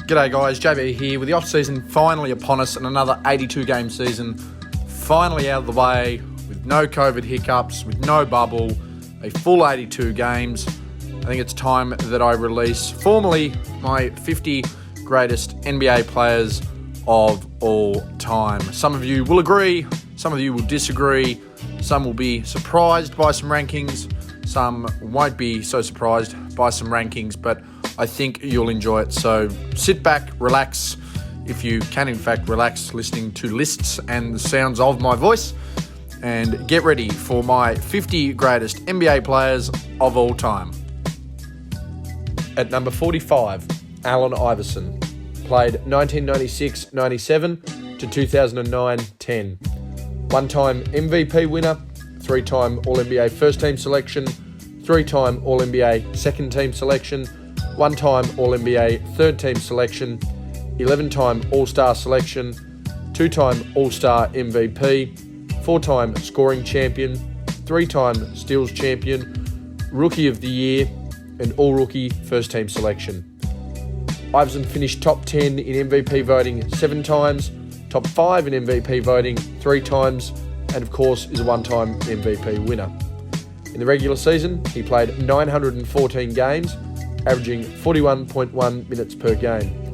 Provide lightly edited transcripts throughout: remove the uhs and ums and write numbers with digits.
G'day guys, JB here with the off-season finally upon us and another 82-game season finally out of the way with no COVID hiccups, with no bubble, a full 82 games. I think it's time that I release formally my 50 greatest NBA players of all time. Some of you will agree, some of you will disagree, some will be surprised by some rankings, some won't be so surprised by some rankings, but I think you'll enjoy it. So sit back, relax, if you can in fact relax listening to lists and the sounds of my voice, and get ready for my 50 greatest NBA players of all time. At number 45, Allen Iverson. Played 1996-97 to 2009-10. One-time MVP winner, three-time All-NBA first-team selection, three-time All-NBA second-team selection, one-time All-NBA third-team selection, 11-time All-Star selection, two-time All-Star MVP, four-time scoring champion, three-time steals champion, Rookie of the Year, and All-Rookie first-team selection. Iverson finished top 10 in MVP voting 7 times, top 5 in MVP voting 3 times, and of course is a one-time MVP winner. In the regular season, he played 914 games, averaging 41.1 minutes per game.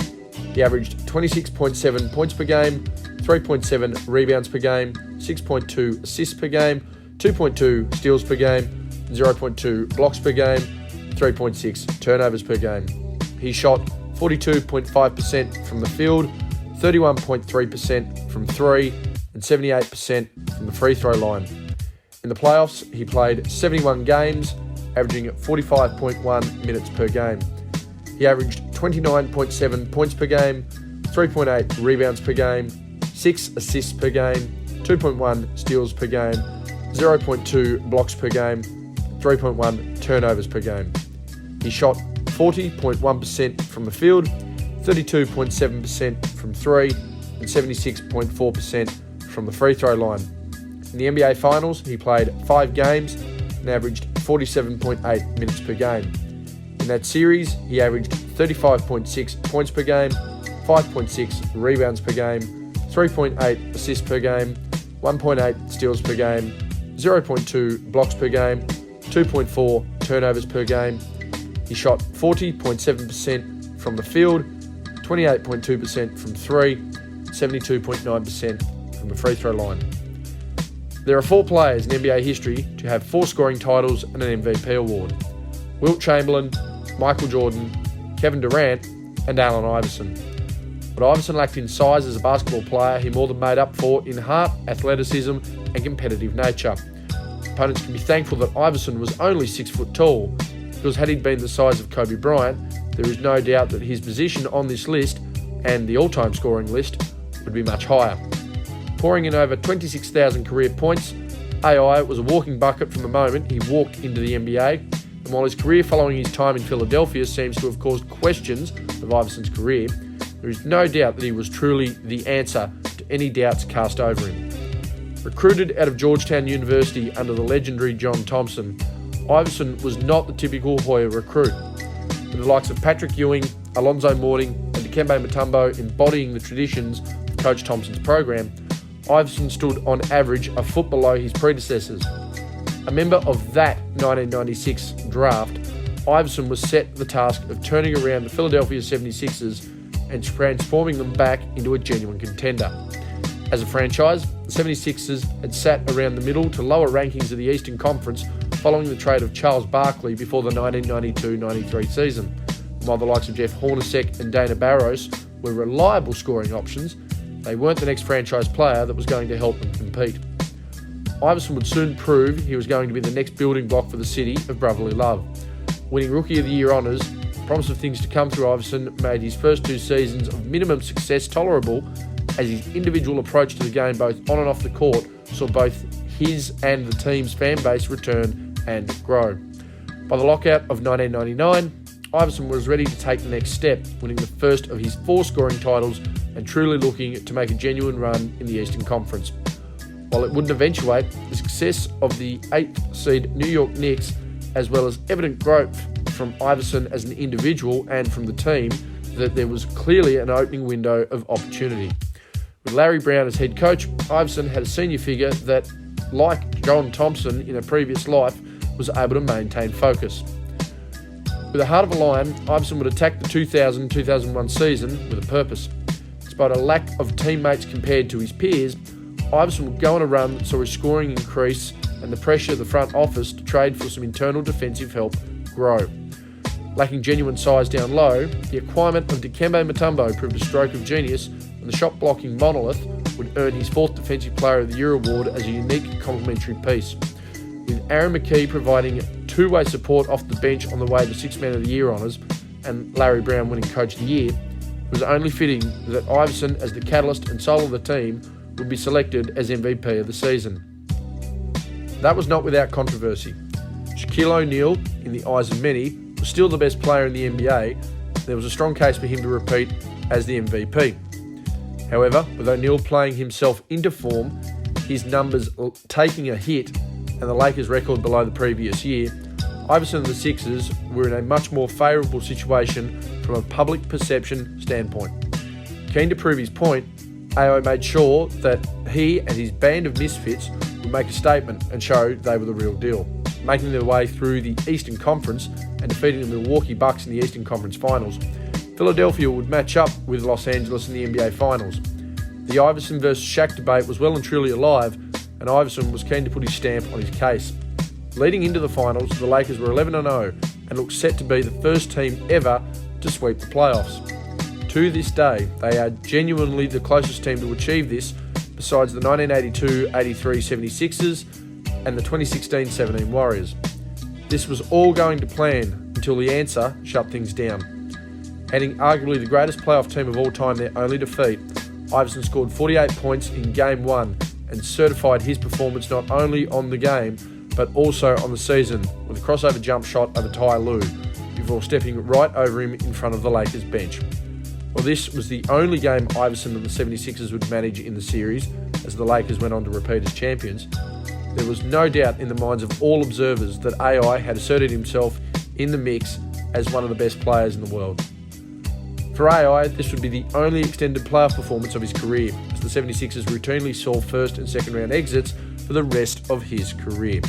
He averaged 26.7 points per game, 3.7 rebounds per game, 6.2 assists per game, 2.2 steals per game, 0.2 blocks per game, 3.6 turnovers per game. He shot 42.5% from the field, 31.3% from three, and 78% from the free throw line. In the playoffs, he played 71 games, averaging 45.1 minutes per game. He averaged 29.7 points per game, 3.8 rebounds per game, 6 assists per game, 2.1 steals per game, 0.2 blocks per game, 3.1 turnovers per game. He shot 40.1% from the field, 32.7% from three, and 76.4% from the free throw line. In the NBA Finals, he played 5 games and averaged 47.8 minutes per game. In that series, he averaged 35.6 points per game, 5.6 rebounds per game, 3.8 assists per game, 1.8 steals per game, 0.2 blocks per game, 2.4 turnovers per game. He shot 40.7% from the field, 28.2% from three, 72.9% from the free throw line. There are 4 players in NBA history to have 4 scoring titles and an MVP award: Wilt Chamberlain, Michael Jordan, Kevin Durant, and Allen Iverson. What Iverson lacked in size as a basketball player, he more than made up for in heart, athleticism, and competitive nature. Opponents can be thankful that Iverson was only 6 foot tall, because had he been the size of Kobe Bryant, there is no doubt that his position on this list, and the all-time scoring list, would be much higher. Pouring in over 26,000 career points, AI was a walking bucket from the moment he walked into the NBA, and while his career following his time in Philadelphia seems to have caused questions of Iverson's career, there is no doubt that he was truly the answer to any doubts cast over him. Recruited out of Georgetown University under the legendary John Thompson, Iverson was not the typical Hoya recruit. With the likes of Patrick Ewing, Alonzo Mourning, and Dikembe Mutombo embodying the traditions of Coach Thompson's program, Iverson stood on average a foot below his predecessors. A member of that 1996 draft, Iverson was set the task of turning around the Philadelphia 76ers and transforming them back into a genuine contender. As a franchise, the 76ers had sat around the middle to lower rankings of the Eastern Conference following the trade of Charles Barkley before the 1992-93 season. While the likes of Jeff Hornacek and Dana Barros were reliable scoring options, they weren't the next franchise player that was going to help them compete. Iverson would soon prove he was going to be the next building block for the city of brotherly love. Winning Rookie of the Year honours, the promise of things to come through Iverson made his first 2 seasons of minimum success tolerable, as his individual approach to the game both on and off the court saw both his and the team's fan base return and grow. By the lockout of 1999, Iverson was ready to take the next step, winning the first of his 4 scoring titles and truly looking to make a genuine run in the Eastern Conference. While it wouldn't eventuate, the success of the 8th seed New York Knicks, as well as evident growth from Iverson as an individual and from the team that there was clearly an opening window of opportunity. With Larry Brown as head coach, Iverson had a senior figure that, like John Thompson in a previous life, was able to maintain focus. With a heart of a lion, Iverson would attack the 2000-2001 season with a purpose. Despite a lack of teammates compared to his peers, Iverson would go on a run that saw his scoring increase and the pressure of the front office to trade for some internal defensive help grow. Lacking genuine size down low, the acquirement of Dikembe Mutombo proved a stroke of genius, and the shot-blocking monolith would earn his 4th Defensive Player of the Year award as a unique complementary piece. With Aaron McKee providing two-way support off the bench on the way to Sixth Man of the Year honours, and Larry Brown winning Coach of the Year, it was only fitting that Iverson, as the catalyst and soul of the team, would be selected as MVP of the season. That was not without controversy. Shaquille O'Neal, in the eyes of many, was still the best player in the NBA. There was a strong case for him to repeat as the MVP. However, with O'Neal playing himself into form, his numbers taking a hit, and the Lakers' record below the previous year, Iverson and the Sixers were in a much more favourable situation from a public perception standpoint. Keen to prove his point, AI made sure that he and his band of misfits would make a statement and show they were the real deal, making their way through the Eastern Conference and defeating the Milwaukee Bucks in the Eastern Conference Finals. Philadelphia would match up with Los Angeles in the NBA Finals. The Iverson versus Shaq debate was well and truly alive, and Iverson was keen to put his stamp on his case. Leading into the finals, the Lakers were 11-0 and looked set to be the first team ever to sweep the playoffs. To this day, they are genuinely the closest team to achieve this, besides the 1982-83 76ers and the 2016-17 Warriors. This was all going to plan until the answer shut things down. Handing arguably the greatest playoff team of all time their only defeat, Iverson scored 48 points in Game 1 and certified his performance not only on the game, but also on the season, with a crossover jump shot over Ty Lue, before stepping right over him in front of the Lakers bench. Well, this was the only game Iverson and the 76ers would manage in the series, as the Lakers went on to repeat as champions. There was no doubt in the minds of all observers that AI had asserted himself in the mix as one of the best players in the world. For AI, this would be the only extended playoff performance of his career, as the 76ers routinely saw first and second round exits for the rest of his career.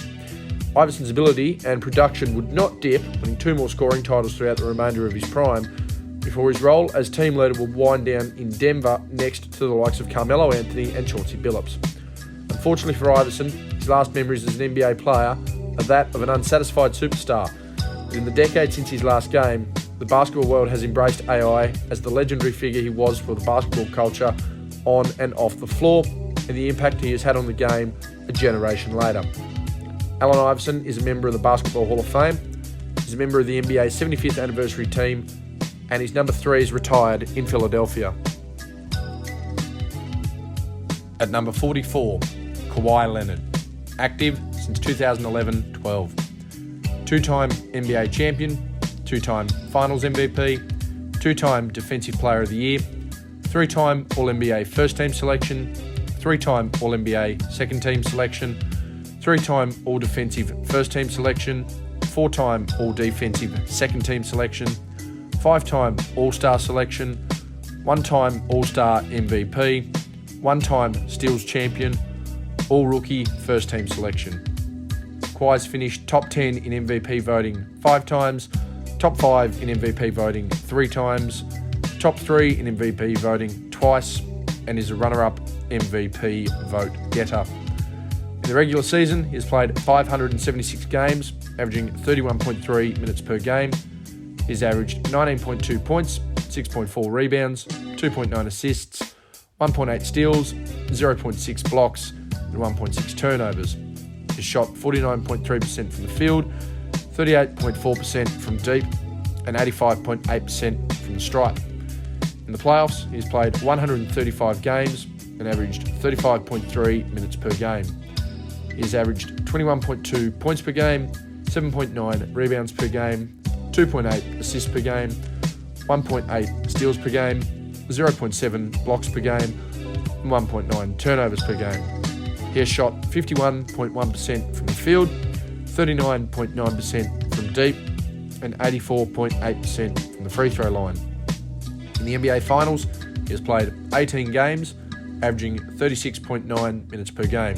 Iverson's ability and production would not dip, winning 2 more scoring titles throughout the remainder of his prime, before his role as team leader would wind down in Denver next to the likes of Carmelo Anthony and Chauncey Billups. Unfortunately for Iverson, his last memories as an NBA player are that of an unsatisfied superstar. But in the decade since his last game, the basketball world has embraced AI as the legendary figure he was for the basketball culture on and off the floor, and the impact he has had on the game a generation later. Allen Iverson is a member of the Basketball Hall of Fame. He's a member of the NBA's 75th anniversary team, and his number 3 is retired in Philadelphia. At number 44, Kawhi Leonard, active since 2011-12. 2-time NBA champion, 2-time Finals MVP, 2-time Defensive Player of the Year, 3-time All-NBA First Team Selection, 3-time All-NBA Second Team Selection, 3-time All-Defensive First Team Selection, 4-time All-Defensive Second Team Selection, 5-time All-Star Selection, 1-time All-Star MVP, 1-time Steals Champion, All-Rookie First Team Selection. Kawhi's finished top 10 in MVP voting 5 times, top 5 in MVP voting 3 times, top 3 in MVP voting twice, and is a runner-up MVP vote getter. In the regular season, he has played 576 games, averaging 31.3 minutes per game. He's averaged 19.2 points, 6.4 rebounds, 2.9 assists, 1.8 steals, 0.6 blocks, and 1.6 turnovers. He's shot 49.3% from the field, 38.4% from deep, and 85.8% from the stripe. In the playoffs, he's played 135 games and averaged 35.3 minutes per game. He's averaged 21.2 points per game, 7.9 rebounds per game, 2.8 assists per game, 1.8 steals per game, 0.7 blocks per game, and 1.9 turnovers per game. He has shot 51.1% from the field, 39.9% from deep, and 84.8% from the free throw line. In the NBA Finals, he has played 18 games, averaging 36.9 minutes per game.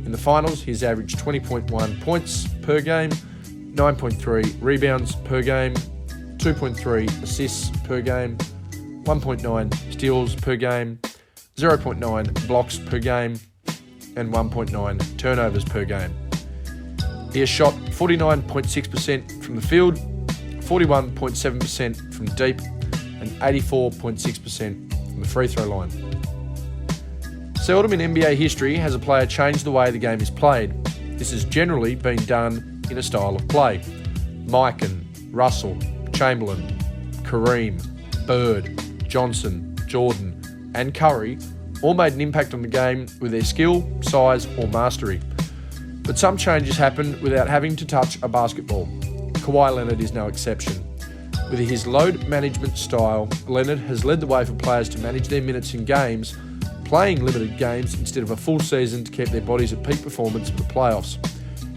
In the Finals, he's averaged 20.1 points per game, 9.3 rebounds per game, 2.3 assists per game, 1.9 steals per game, 0.9 blocks per game, and 1.9 turnovers per game. He has shot 49.6% from the field, 41.7% from deep, and 84.6% from the free throw line. Seldom in NBA history has a player changed the way the game is played. This has generally been done in a style of play. Mikan, Russell, Chamberlain, Kareem, Bird, Johnson, Jordan, and Curry all made an impact on the game with their skill, size, or mastery. But some changes happen without having to touch a basketball. Kawhi Leonard is no exception. With his load management style, Leonard has led the way for players to manage their minutes in games, playing limited games instead of a full season to keep their bodies at peak performance for the playoffs.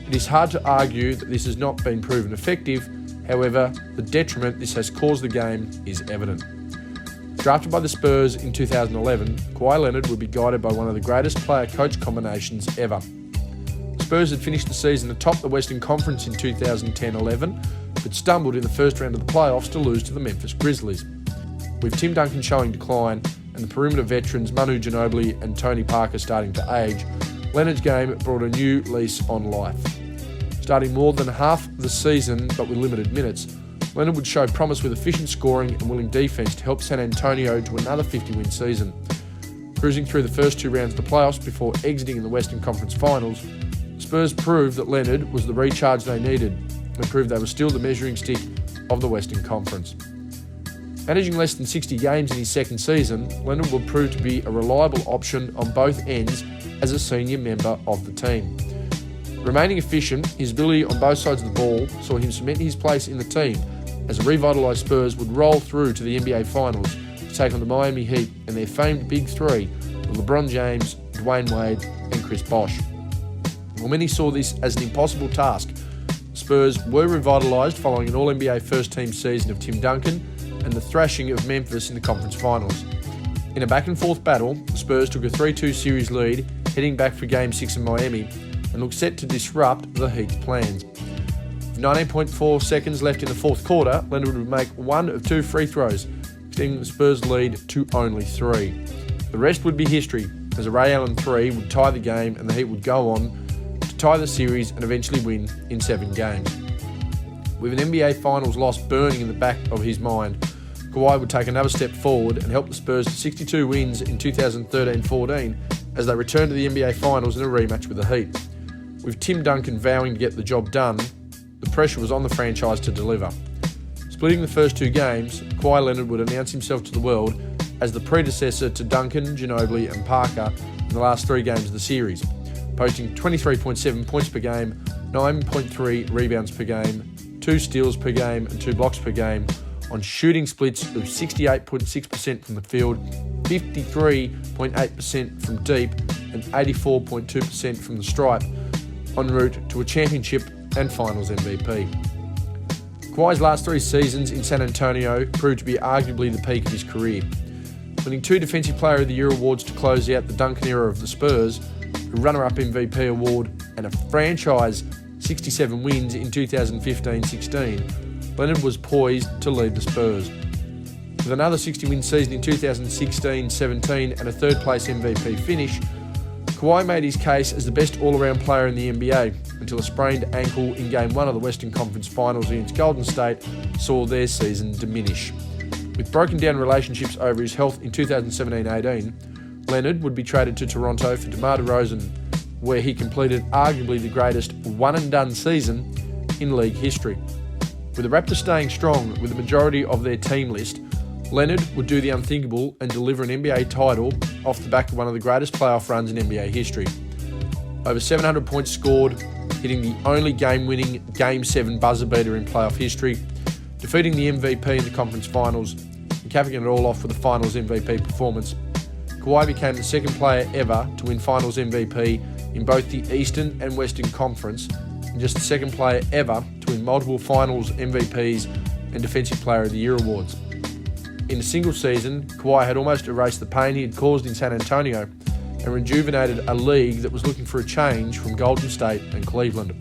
It is hard to argue that this has not been proven effective. However, the detriment this has caused the game is evident. Drafted by the Spurs in 2011, Kawhi Leonard would be guided by one of the greatest player-coach combinations ever. The Spurs had finished the season atop the Western Conference in 2010-11, but stumbled in the first round of the playoffs to lose to the Memphis Grizzlies. With Tim Duncan showing decline and the perimeter veterans Manu Ginobili and Tony Parker starting to age, Leonard's game brought a new lease on life. Starting more than half the season but with limited minutes, Leonard would show promise with efficient scoring and willing defence to help San Antonio to another 50-win season. Cruising through the first two rounds of the playoffs before exiting in the Western Conference Finals, Spurs proved that Leonard was the recharge they needed and proved they were still the measuring stick of the Western Conference. Managing less than 60 games in his second season, Leonard would prove to be a reliable option on both ends as a senior member of the team. Remaining efficient, his ability on both sides of the ball saw him cement his place in the team as the revitalised Spurs would roll through to the NBA Finals to take on the Miami Heat and their famed Big Three of LeBron James, Dwayne Wade and Chris Bosh. While many saw this as an impossible task, Spurs were revitalised following an All-NBA first-team season of Tim Duncan and the thrashing of Memphis in the conference finals. In a back-and-forth battle, the Spurs took a 3-2 series lead, heading back for Game 6 in Miami, and looked set to disrupt the Heat's plans. With 19.4 seconds left in the fourth quarter, Leonard would make one of two free throws, extending the Spurs' lead to only 3. The rest would be history, as a Ray Allen 3 would tie the game and the Heat would go on to tie the series and eventually win in 7 games. With an NBA Finals loss burning in the back of his mind, Kawhi would take another step forward and help the Spurs to 62 wins in 2013-14 as they returned to the NBA Finals in a rematch with the Heat. With Tim Duncan vowing to get the job done, the pressure was on the franchise to deliver. Splitting the first 2 games, Kawhi Leonard would announce himself to the world as the predecessor to Duncan, Ginobili and Parker in the last 3 games of the series, posting 23.7 points per game, 9.3 rebounds per game, 2 steals per game and 2 blocks per game on shooting splits of 68.6% from the field, 53.8% from deep and 84.2% from the stripe, en route to a championship and finals MVP. Kawhi's last 3 seasons in San Antonio proved to be arguably the peak of his career. Winning 2 Defensive Player of the Year awards to close out the Duncan era of the Spurs, a runner-up MVP award and a franchise 67 wins in 2015-16, Leonard was poised to lead the Spurs. With another 60-win season in 2016-17 and a third-place MVP finish, Kawhi made his case as the best all-around player in the NBA until a sprained ankle in Game 1 of the Western Conference Finals against Golden State saw their season diminish. With broken-down relationships over his health in 2017-18, Leonard would be traded to Toronto for DeMar DeRozan, where he completed arguably the greatest one-and-done season in league history. With the Raptors staying strong with the majority of their team list, Leonard would do the unthinkable and deliver an NBA title off the back of one of the greatest playoff runs in NBA history. Over 700 points scored, hitting the only game-winning Game 7 buzzer beater in playoff history, defeating the MVP in the conference finals, and capping it all off with a finals MVP performance. Kawhi became the second player ever to win finals MVP in both the Eastern and Western Conference, and just the second player ever to win multiple finals MVPs and Defensive Player of the Year awards. In a single season, Kawhi had almost erased the pain he had caused in San Antonio and rejuvenated a league that was looking for a change from Golden State and Cleveland.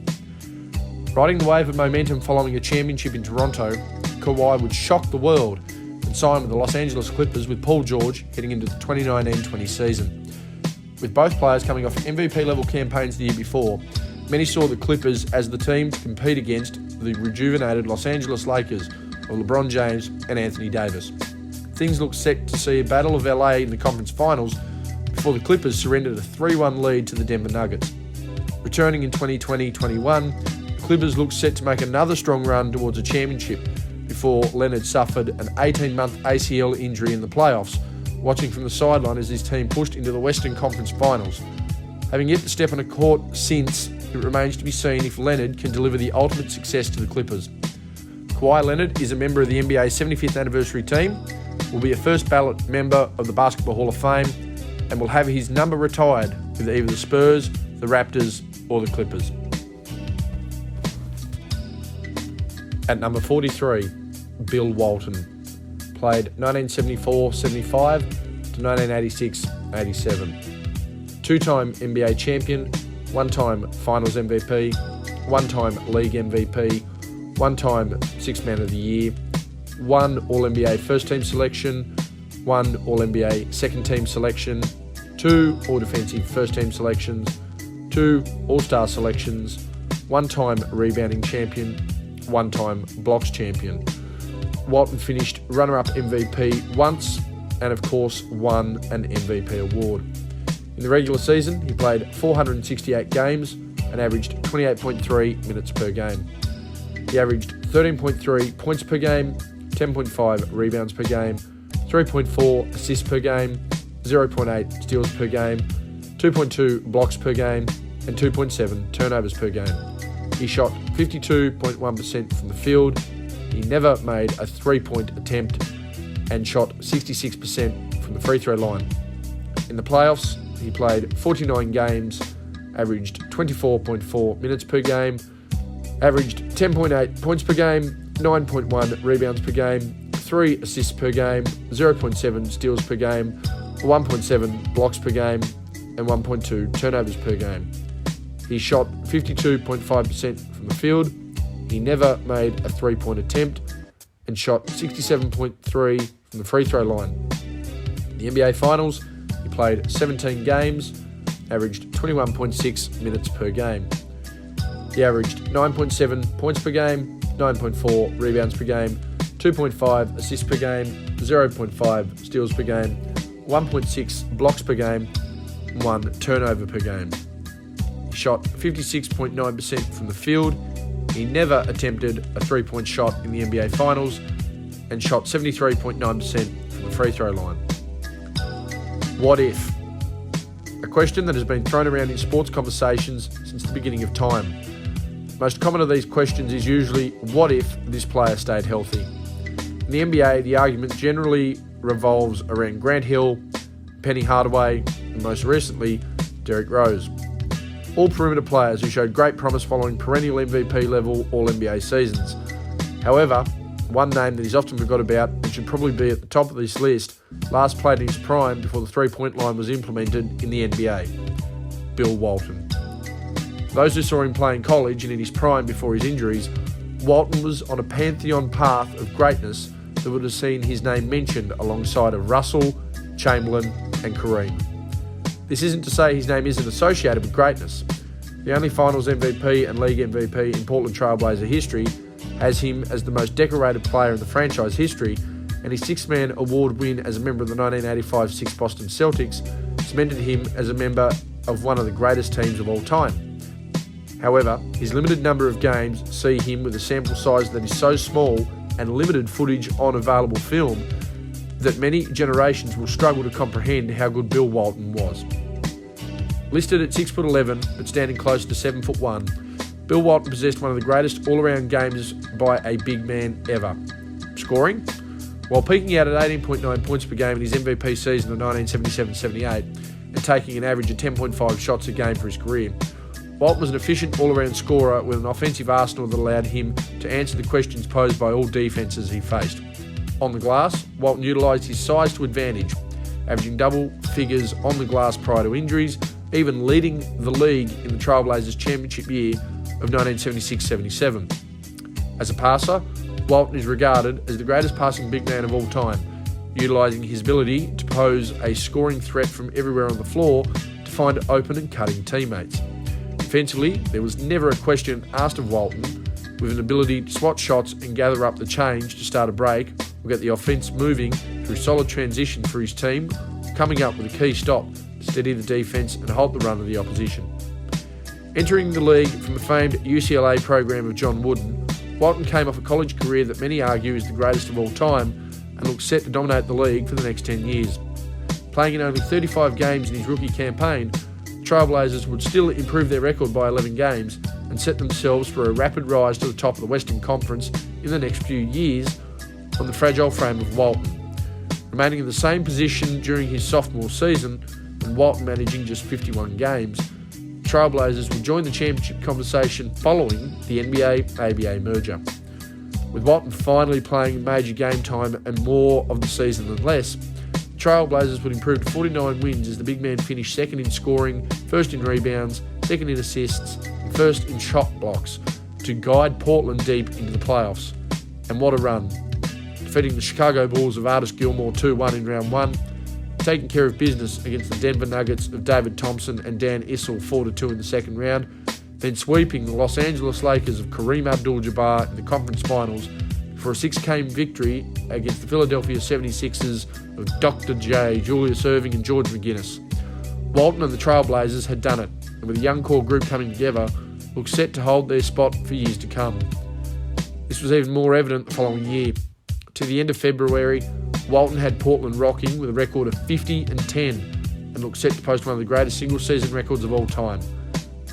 Riding the wave of momentum following a championship in Toronto, Kawhi would shock the world and sign with the Los Angeles Clippers with Paul George heading into the 2019-20 season. With both players coming off MVP-level campaigns the year before, many saw the Clippers as the team to compete against the rejuvenated Los Angeles Lakers of LeBron James and Anthony Davis. Things looked set to see a battle of LA in the conference finals before the Clippers surrendered a 3-1 lead to the Denver Nuggets. Returning in 2020-21, the Clippers looked set to make another strong run towards a championship before Leonard suffered an 18-month ACL injury in the playoffs, watching from the sideline as his team pushed into the Western Conference Finals. Having yet to step on a court since, it remains to be seen if Leonard can deliver the ultimate success to the Clippers. Kawhi Leonard is a member of the NBA's 75th anniversary team, will be a first ballot member of the Basketball Hall of Fame, and will have his number retired with either the Spurs, the Raptors, or the Clippers. At number 43, Bill Walton. Played 1974-75 to 1986-87. Two-time NBA champion, one-time Finals MVP, one-time League MVP, one-time Sixth Man of the Year, one All-NBA first-team selection, one All-NBA second-team selection, two All-Defensive first-team selections, two All-Star selections, one-time rebounding champion, one-time blocks champion. Walton finished runner-up MVP once and, of course, won an MVP award. In the regular season, he played 468 games and averaged 28.3 minutes per game. He averaged 13.3 points per game, 10.5 rebounds per game, 3.4 assists per game, 0.8 steals per game, 2.2 blocks per game, and 2.7 turnovers per game. He shot 52.1% from the field. He never made a three-point attempt and shot 66% from the free throw line. In the playoffs, he played 49 games, averaged 24.4 minutes per game, averaged 10.8 points per game, 9.1 rebounds per game, 3 assists per game, 0.7 steals per game, 1.7 blocks per game, and 1.2 turnovers per game. He shot 52.5% from the field. He never made a three-point attempt and shot 67.3% from the free throw line. In the NBA Finals, he played 17 games, averaged 21.6 minutes per game. He averaged 9.7 points per game, 9.4 rebounds per game, 2.5 assists per game, 0.5 steals per game, 1.6 blocks per game, and 1 turnover per game. He shot 56.9% from the field. He never attempted a three-point shot in the NBA Finals and shot 73.9% from the free throw line. What if? A question that has been thrown around in sports conversations since the beginning of time. Most common of these questions is usually, what if this player stayed healthy? In the NBA, the argument generally revolves around Grant Hill, Penny Hardaway, and most recently, Derrick Rose. All perimeter players who showed great promise following perennial MVP level All-NBA seasons. However, one name that is often forgot about and should probably be at the top of this list last played in his prime before the three-point line was implemented in the NBA. Bill Walton. Those who saw him play in college and in his prime before his injuries, Walton was on a pantheon path of greatness that would have seen his name mentioned alongside of Russell, Chamberlain and Kareem. This isn't to say his name isn't associated with greatness. The only Finals MVP and League MVP in Portland Trailblazer history has him as the most decorated player in the franchise history, and his six-man award win as a member of the 1985-6 Boston Celtics cemented him as a member of one of the greatest teams of all time. However, his limited number of games see him with a sample size that is so small and limited footage on available film that many generations will struggle to comprehend how good Bill Walton was. Listed at 6'11", but standing close to 7'1", Bill Walton possessed one of the greatest all-around games by a big man ever. Scoring? While peaking out at 18.9 points per game in his MVP season of 1977-78 and taking an average of 10.5 shots a game for his career, Walton was an efficient all-around scorer with an offensive arsenal that allowed him to answer the questions posed by all defences he faced. on the glass, Walton utilised his size to advantage, averaging double figures on the glass prior to injuries, even leading the league in the Trailblazers championship year of 1976-77. As a passer, Walton is regarded as the greatest passing big man of all time, utilising his ability to pose a scoring threat from everywhere on the floor to find open and cutting teammates. Defensively, there was never a question asked of Walton, with an ability to spot shots and gather up the change to start a break or get the offence moving through solid transition for his team, coming up with a key stop to steady the defence and halt the run of the opposition. Entering the league from the famed UCLA program of John Wooden, Walton came off a college career that many argue is the greatest of all time and looks set to dominate the league for the next 10 years. Playing in only 35 games in his rookie campaign, the Trailblazers would still improve their record by 11 games and set themselves for a rapid rise to the top of the Western Conference in the next few years on the fragile frame of Walton. Remaining in the same position during his sophomore season, and Walton managing just 51 games, the Trailblazers would join the championship conversation following the NBA-ABA merger. With Walton finally playing major game time and more of the season than less, the Trailblazers would improve to 49 wins as the big man finished second in scoring, first in rebounds, second in assists, and first in shot blocks to guide Portland deep into the playoffs. And what a run. Defeating the Chicago Bulls of Artis Gilmore 2-1 in round 1, taking care of business against the Denver Nuggets of David Thompson and Dan Issel 4-2 in the second round, then sweeping the Los Angeles Lakers of Kareem Abdul-Jabbar in the conference finals for a 6-game victory against the Philadelphia 76ers of Dr. J, Julius Erving and George McGinnis. Walton and the Trailblazers had done it, and with a young core group coming together, looked set to hold their spot for years to come. This was even more evident the following year. To the end of February, Walton had Portland rocking with a record of 50-10 and looked set to post one of the greatest single-season records of all time.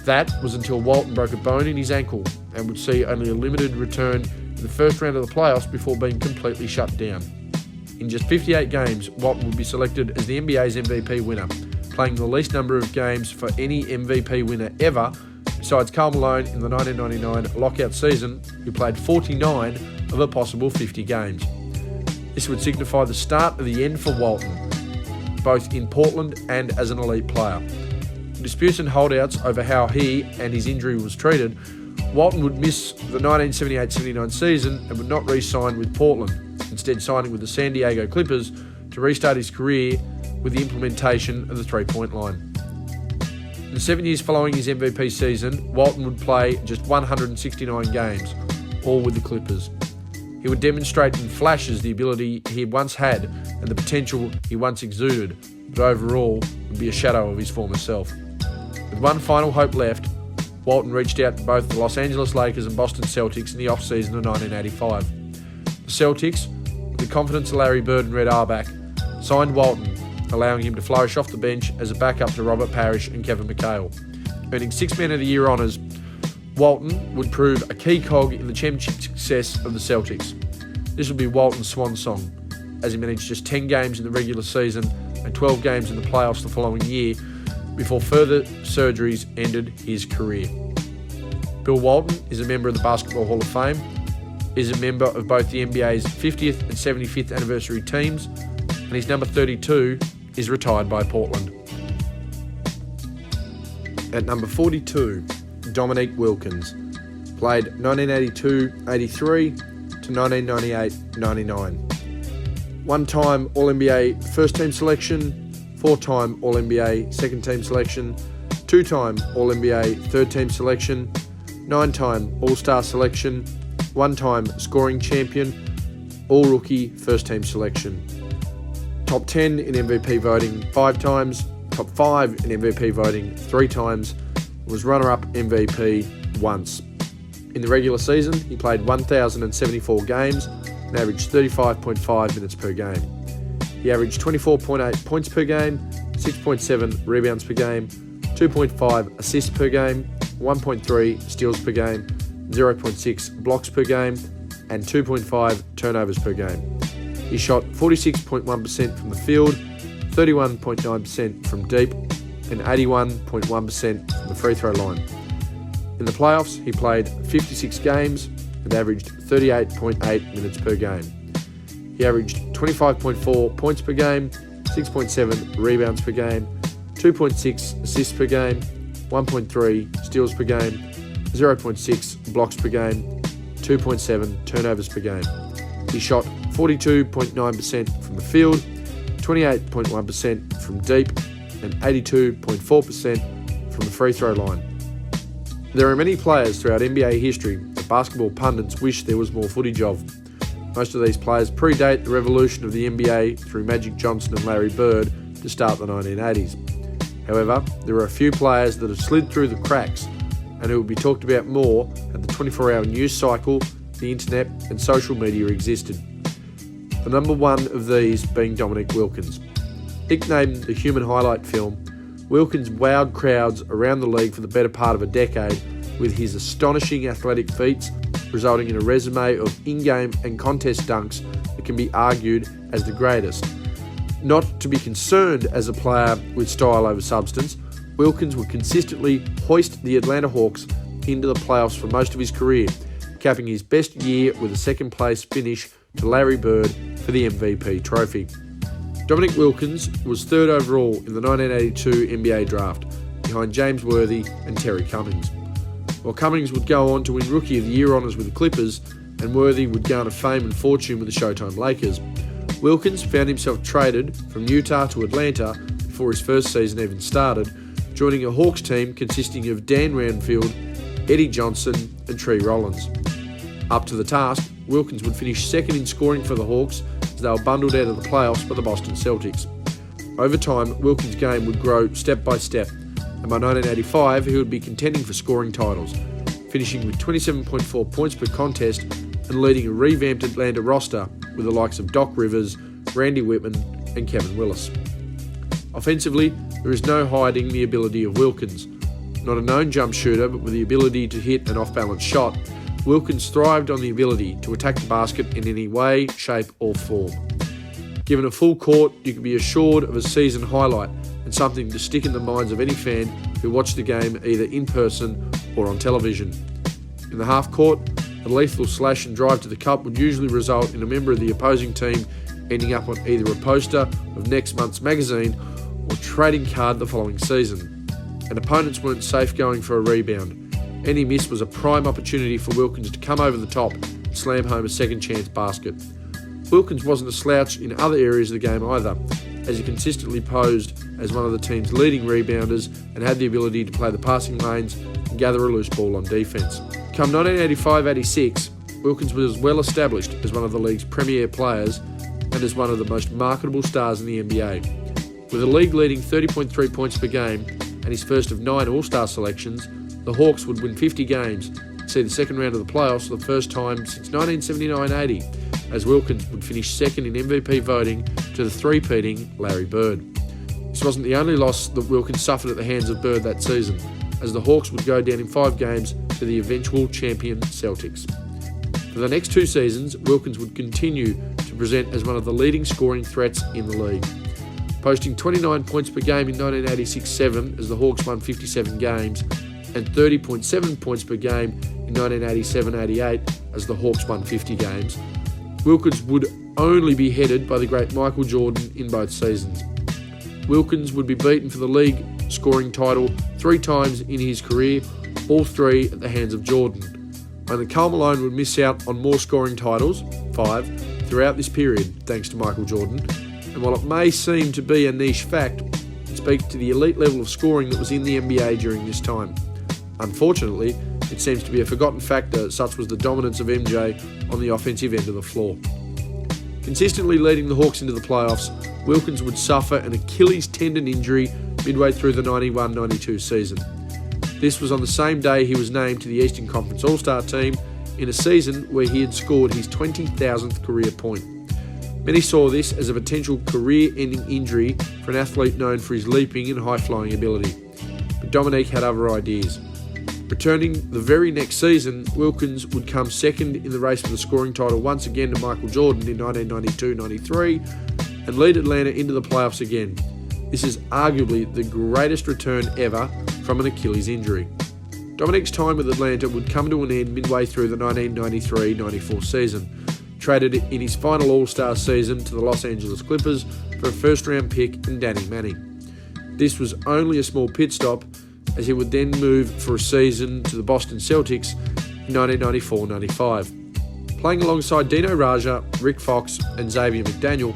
That was until Walton broke a bone in his ankle and would see only a limited return in the first round of the playoffs before being completely shut down. In just 58 games, Walton would be selected as the NBA's MVP winner, playing the least number of games for any MVP winner ever, besides Karl Malone in the 1999 lockout season, who played 49 of a possible 50 games. This would signify the start of the end for Walton, both in Portland and as an elite player. In disputes and holdouts over how he and his injury was treated, Walton would miss the 1978-79 season and would not re-sign with Portland, instead signing with the San Diego Clippers to restart his career with the implementation of the three-point line. In the 7 years following his MVP season, Walton would play just 169 games, all with the Clippers. He would demonstrate in flashes the ability he once had and the potential he once exuded, but overall would be a shadow of his former self. With one final hope left, Walton reached out to both the Los Angeles Lakers and Boston Celtics in the off-season of 1985. The Celtics, with the confidence of Larry Bird and Red Auerbach, signed Walton, allowing him to flourish off the bench as a backup to Robert Parrish and Kevin McHale. Earning 6 Man of the Year honours, Walton would prove a key cog in the championship success of the Celtics. This would be Walton's swan song, as he managed just 10 games in the regular season and 12 games in the playoffs the following year, before further surgeries ended his career. Bill Walton is a member of the Basketball Hall of Fame, is a member of both the NBA's 50th and 75th anniversary teams, and his number 32 is retired by Portland. At number 42, Dominique Wilkins, played 1982-83 to 1998-99. One-time All-NBA first-team selection, 4-time All-NBA second-team selection, 2-time All-NBA third-team selection, 9-time All-Star selection, 1-time scoring champion, All-Rookie first-team selection. Top 10 in MVP voting 5 times, top 5 in MVP voting 3 times, was runner-up MVP once. In the regular season, he played 1,074 games and averaged 35.5 minutes per game. He averaged 24.8 points per game, 6.7 rebounds per game, 2.5 assists per game, 1.3 steals per game, 0.6 blocks per game, and 2.5 turnovers per game. He shot 46.1% from the field, 31.9% from deep, and 81.1% from the free throw line. In the playoffs, he played 56 games and averaged 38.8 minutes per game. He He averaged 25.4 points per game, 6.7 rebounds per game, 2.6 assists per game, 1.3 steals per game, 0.6 blocks per game, 2.7 turnovers per game. He shot 42.9% from the field, 28.1% from deep, and 82.4% from the free throw line. There are many players throughout NBA history that basketball pundits wish there was more footage of. Most of these players predate the revolution of the NBA through Magic Johnson and Larry Bird to start the 1980s. However, there are a few players that have slid through the cracks and who will be talked about more at the 24-hour news cycle, the internet and social media existed. The number one of these being Dominique Wilkins. Nicknamed the human highlight film, Wilkins wowed crowds around the league for the better part of a decade with his astonishing athletic feats, resulting in a resume of in-game and contest dunks that can be argued as the greatest. Not to be concerned as a player with style over substance, Wilkins would consistently hoist the Atlanta Hawks into the playoffs for most of his career, capping his best year with a second-place finish to Larry Bird for the MVP trophy. Dominique Wilkins was third overall in the 1982 NBA draft, behind James Worthy and Terry Cummings. While Cummings would go on to win Rookie of the Year honours with the Clippers, and Worthy would garner fame and fortune with the Showtime Lakers, Wilkins found himself traded from Utah to Atlanta before his first season even started, joining a Hawks team consisting of Dan Roundfield, Eddie Johnson and Tree Rollins. Up to the task, Wilkins would finish second in scoring for the Hawks as they were bundled out of the playoffs by the Boston Celtics. Over time, Wilkins' game would grow step by step, and by 1985 he would be contending for scoring titles, finishing with 27.4 points per contest and leading a revamped Atlanta roster with the likes of Doc Rivers, Randy Whitman and Kevin Willis. Offensively, there is no hiding the ability of Wilkins. Not a known jump shooter, but with the ability to hit an off-balance shot, Wilkins thrived on the ability to attack the basket in any way, shape or form. Given a full court, you can be assured of a season highlight and something to stick in the minds of any fan who watched the game either in person or on television. In the half court, a lethal slash and drive to the cup would usually result in a member of the opposing team ending up on either a poster of next month's magazine or trading card the following season. And opponents weren't safe going for a rebound. Any miss was a prime opportunity for Wilkins to come over the top and slam home a second chance basket. Wilkins wasn't a slouch in other areas of the game either, as he consistently posed as one of the team's leading rebounders and had the ability to play the passing lanes and gather a loose ball on defence. Come 1985-86, Wilkins was well established as one of the league's premier players and as one of the most marketable stars in the NBA. With a league-leading 30.3 points per game and his first of 9 All-Star selections, the Hawks would win 50 games and see the second round of the playoffs for the first time since 1979-80, as Wilkins would finish second in MVP voting to the three-peating Larry Bird. This wasn't the only loss that Wilkins suffered at the hands of Bird that season, as the Hawks would go down in 5 games to the eventual champion Celtics. For the next 2 seasons, Wilkins would continue to present as one of the leading scoring threats in the league, posting 29 points per game in 1986-7 as the Hawks won 57 games, and 30.7 points per game in 1987-88 as the Hawks won 50 games. Wilkins would only be headed by the great Michael Jordan in both seasons. Wilkins would be beaten for the league scoring title 3 times in his career, all 3 at the hands of Jordan. Only Karl Malone would miss out on more scoring titles, 5, throughout this period, thanks to Michael Jordan. And while it may seem to be a niche fact, it speaks to the elite level of scoring that was in the NBA during this time. Unfortunately, it seems to be a forgotten factor, such was the dominance of MJ on the offensive end of the floor. Consistently leading the Hawks into the playoffs, Wilkins would suffer an Achilles tendon injury midway through the 91-92 season. This was on the same day he was named to the Eastern Conference All-Star team in a season where he had scored his 20,000th career point. Many saw this as a potential career-ending injury for an athlete known for his leaping and high-flying ability. But Dominique had other ideas. Returning the very next season, Wilkins would come second in the race for the scoring title once again to Michael Jordan in 1992-93 and lead Atlanta into the playoffs again. This is arguably the greatest return ever from an Achilles injury. Dominique's time with Atlanta would come to an end midway through the 1993-94 season, traded in his final All-Star season to the Los Angeles Clippers for a first-round pick and Danny Manning. This was only a small pit stop, as he would then move for a season to the Boston Celtics in 1994-95. Playing alongside Dino Raja, Rick Fox and Xavier McDaniel,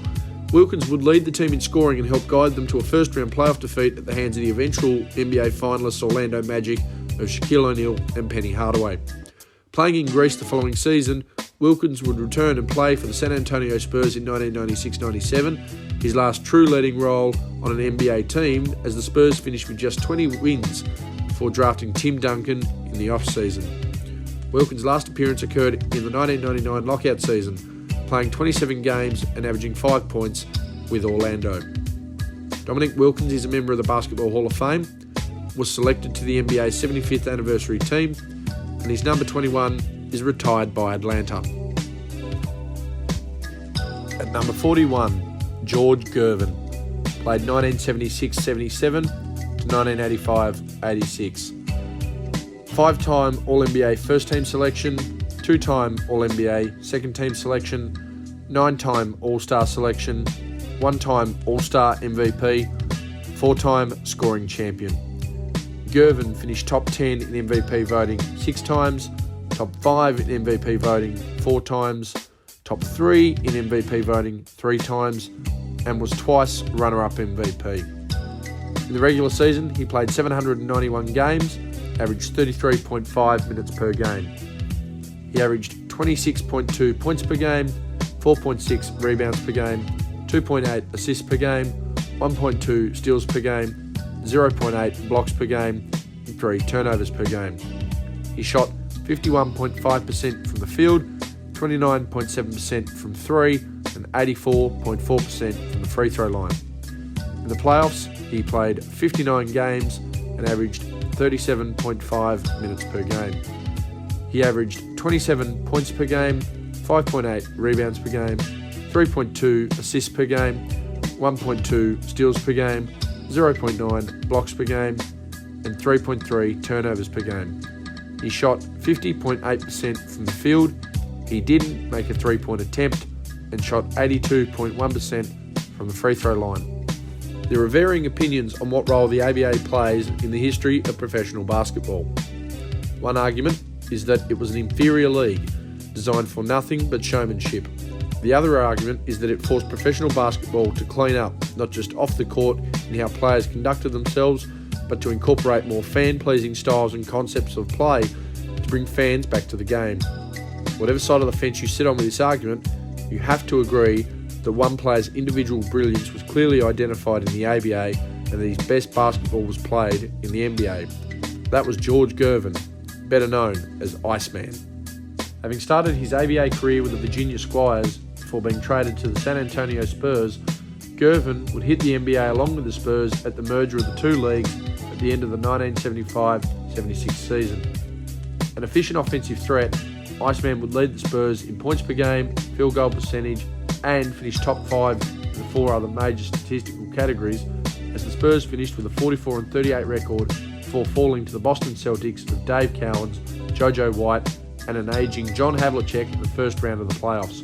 Wilkins would lead the team in scoring and help guide them to a first-round playoff defeat at the hands of the eventual NBA finalists Orlando Magic of Shaquille O'Neal and Penny Hardaway. Playing in Greece the following season, Wilkins would return and play for the San Antonio Spurs in 1996-97, his last true leading role on an NBA team, as the Spurs finished with just 20 wins before drafting Tim Duncan in the off-season. Wilkins' last appearance occurred in the 1999 lockout season, playing 27 games and averaging 5 points with Orlando. Dominique Wilkins is a member of the Basketball Hall of Fame, was selected to the NBA's 75th anniversary team, and his number 21 is retired by Atlanta. At number 41, George Gervin, played 1976-77 to 1985-86. 5-time All-NBA first-team selection, 2-time All-NBA second-team selection, 9-time All-Star selection, 1-time All-Star MVP, 4-time scoring champion. Gervin finished top 10 in MVP voting 6 times, top 5 in MVP voting 4 times, top 3 in MVP voting 3 times, and was twice runner-up MVP. In the regular season, he played 791 games, averaged 33.5 minutes per game. He averaged 26.2 points per game, 4.6 rebounds per game, 2.8 assists per game, 1.2 steals per game, 0.8 blocks per game, and 3 turnovers per game. He shot 51.5% from the field, 29.7% from 3, and 84.4% from the free throw line. In the playoffs, he played 59 games and averaged 37.5 minutes per game. He averaged 27 points per game, 5.8 rebounds per game, 3.2 assists per game, 1.2 steals per game, 0.9 blocks per game, and 3.3 turnovers per game. He shot 50.8% from the field. He didn't make a three-point attempt and shot 82.1% from the free throw line. There are varying opinions on what role the ABA plays in the history of professional basketball. One argument is that it was an inferior league, designed for nothing but showmanship. The other argument is that it forced professional basketball to clean up, not just off the court in how players conducted themselves, but to incorporate more fan-pleasing styles and concepts of play to bring fans back to the game. Whatever side of the fence you sit on with this argument, you have to agree that one player's individual brilliance was clearly identified in the ABA and that his best basketball was played in the NBA. That was George Gervin, better known as Iceman. Having started his ABA career with the Virginia Squires before being traded to the San Antonio Spurs, Gervin would hit the NBA along with the Spurs at the merger of the two leagues at the end of the 1975-76 season. An efficient offensive threat, Iceman would lead the Spurs in points per game, field goal percentage, and finish top 5 in the 4 other major statistical categories, as the Spurs finished with a 44-38 record before falling to the Boston Celtics of Dave Cowens, JoJo White, and an ageing John Havlicek in the first round of the playoffs.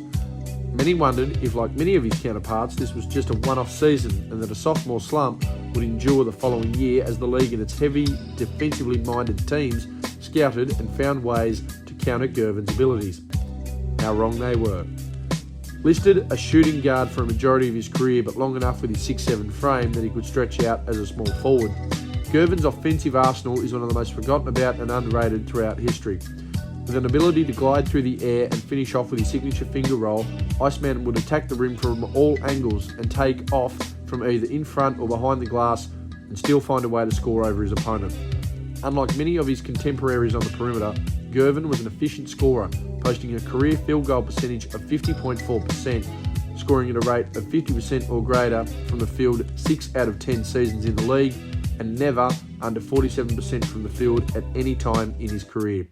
Many wondered if, like many of his counterparts, this was just a one-off season and that a sophomore slump would endure the following year as the league and its heavy, defensively minded teams scouted and found ways to counter Gervin's abilities. How wrong they were. Listed a shooting guard for a majority of his career, but long enough with his 6'7" frame that he could stretch out as a small forward, Gervin's offensive arsenal is one of the most forgotten about and underrated throughout history. With an ability to glide through the air and finish off with his signature finger roll, Iceman would attack the rim from all angles and take off from either in front or behind the glass and still find a way to score over his opponent. Unlike many of his contemporaries on the perimeter, Gervin was an efficient scorer, posting a career field goal percentage of 50.4%, scoring at a rate of 50% or greater from the field 6 out of 10 seasons in the league, and never under 47% from the field at any time in his career.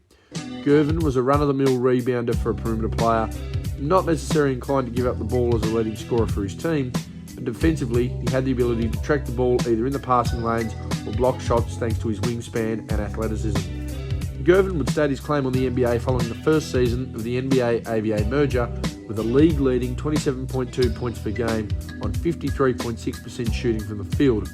Gervin was a run-of-the-mill rebounder for a perimeter player, not necessarily inclined to give up the ball as a leading scorer for his team, but defensively he had the ability to track the ball either in the passing lanes or block shots thanks to his wingspan and athleticism. Gervin would state his claim on the NBA following the first season of the NBA-ABA merger with a league-leading 27.2 points per game on 53.6% shooting from the field,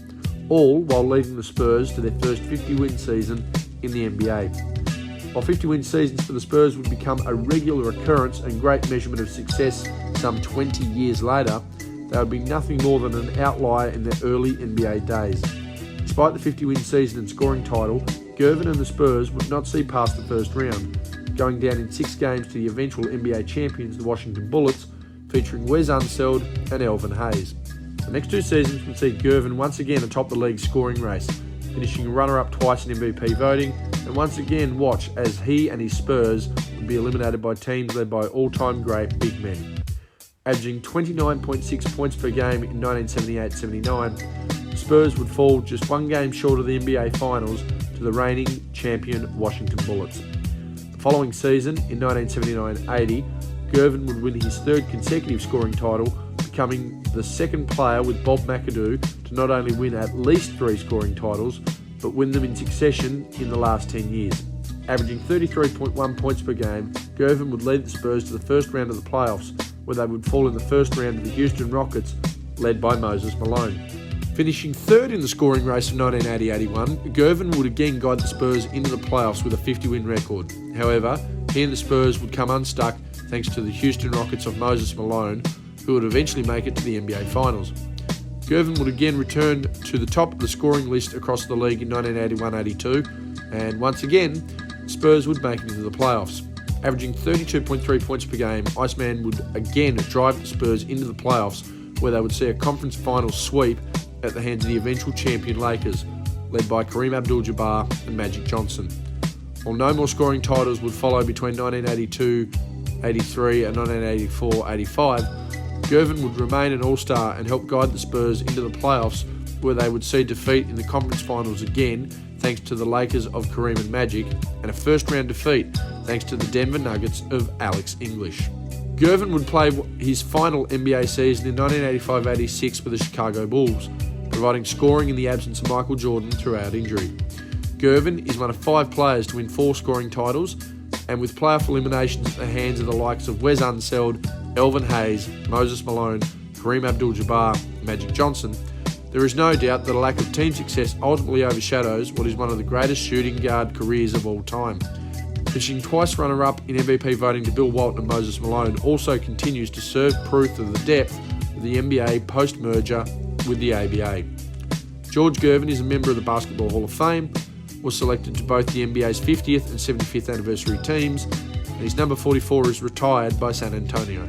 all while leading the Spurs to their first 50-win season in the NBA. While 50-win seasons for the Spurs would become a regular occurrence and great measurement of success some 20 years later, they would be nothing more than an outlier in their early NBA days. Despite the 50-win season and scoring title, Gervin and the Spurs would not see past the first round, going down in 6 games to the eventual NBA champions, the Washington Bullets, featuring Wes Unseld and Elvin Hayes. The next 2 seasons would see Gervin once again atop the league's scoring race, finishing runner-up twice in MVP voting, and once again watch as he and his Spurs would be eliminated by teams led by all-time great big men. Averaging 29.6 points per game in 1978-79, the Spurs would fall just 1 game short of the NBA Finals to the reigning champion Washington Bullets. The following season, in 1979-80, Gervin would win his 3rd consecutive scoring title, becoming the 2nd player with Bob McAdoo to not only win at least 3 scoring titles, but win them in succession in the last 10 years. Averaging 33.1 points per game, Gervin would lead the Spurs to the first round of the playoffs, where they would fall in the first round to the Houston Rockets, led by Moses Malone. Finishing 3rd in the scoring race of 1980-81, Gervin would again guide the Spurs into the playoffs with a 50-win record. However, he and the Spurs would come unstuck thanks to the Houston Rockets of Moses Malone, who would eventually make it to the NBA Finals. Gervin would again return to the top of the scoring list across the league in 1981-82, and once again, Spurs would make it into the playoffs. Averaging 32.3 points per game, Iceman would again drive the Spurs into the playoffs, where they would see a conference finals sweep at the hands of the eventual champion Lakers, led by Kareem Abdul-Jabbar and Magic Johnson. While no more scoring titles would follow between 1982-83 and 1984-85, Gervin would remain an all-star and help guide the Spurs into the playoffs, where they would see defeat in the conference finals again thanks to the Lakers of Kareem and Magic, and a first-round defeat thanks to the Denver Nuggets of Alex English. Gervin would play his final NBA season in 1985-86 for the Chicago Bulls, providing scoring in the absence of Michael Jordan throughout injury. Gervin is one of 5 players to win 4 scoring titles, and with playoff eliminations at the hands of the likes of Wes Unseld, Elvin Hayes, Moses Malone, Kareem Abdul-Jabbar, and Magic Johnson, there is no doubt that a lack of team success ultimately overshadows what is one of the greatest shooting guard careers of all time. Finishing twice runner-up in MVP voting to Bill Walton and Moses Malone also continues to serve proof of the depth of the NBA post-merger with the ABA. George Gervin is a member of the Basketball Hall of Fame, was selected to both the NBA's 50th and 75th anniversary teams, and his number 44 is retired by San Antonio.